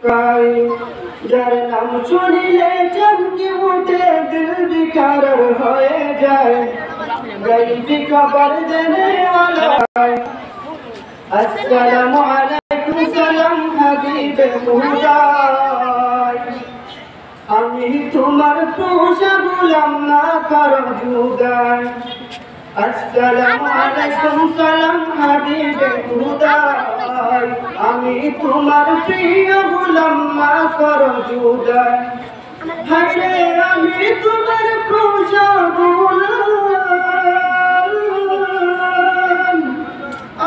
মক্কায় যার নাম শুনিলে চমকে ওঠে দিল বিকার হয়ে যায় গায়বী খবর দেনে ওয়ালা আসসালামু আলাইকুম সালাম হাবিবে খুদাই আমি তোমার পোষা গোলাম না করো জুদাই আসসালামু আলাইকুম সালাম হাবিবে খুদাই আমি তোমার প্রিয় গোলাম না করো জুদাই হায়রে আমি তোমার পোষা গোলাম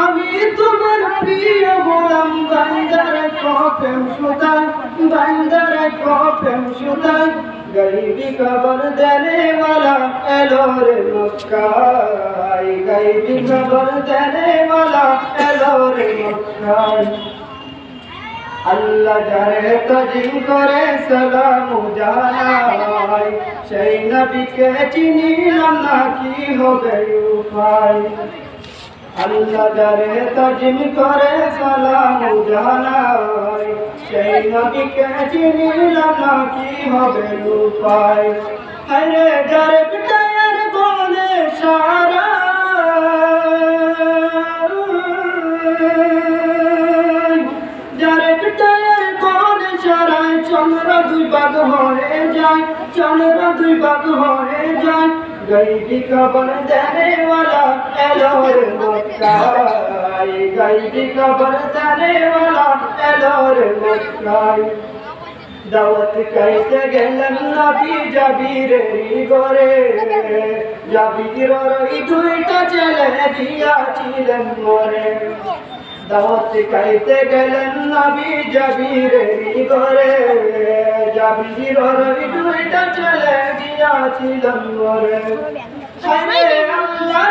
আমি তোমার প্রিয় গোলাম বান্দারে কফেম সুদাই বান্দারে কফেম সুদাই গায়বী খবর দেনে ওয়ালা এলো রে মক্কায় গায়বী খবর দেনে ওয়ালা এলো রে মক্কায় আল্লাহ যারে তাজিম করে সালাম জানাই সেই নবীকে চিনিলাম না কি হবে উপায় আল্লাহ যারে তাজিম করে সালাম জানাই সেই নবীকে চিনিলাম না কি হবে উপায় আরে যারে পিটায়ের বলে সারা যারে পিটায়ের বলে সারা চন্দ্র দুই ভাগ হয়ে যায় চন্দ্র দুই ভাগ হয়ে যায় গায়বী খবর দেনে ওয়ালা এলো রে মক্কায় গায়বী খবর দেনে ওয়ালা এলো রে মক্কায় দাওয়াত খাইতে গেলেন নবী জাবিরের ঘরে জাবির ওই দুইটা ছেলে দিয়াছিলেন মরে দাওয়াত খাইতে গেলেন নবী জাবিরের ঘরে জাবির ওই দুইটা ছেলে দিয়াছিলেন মরে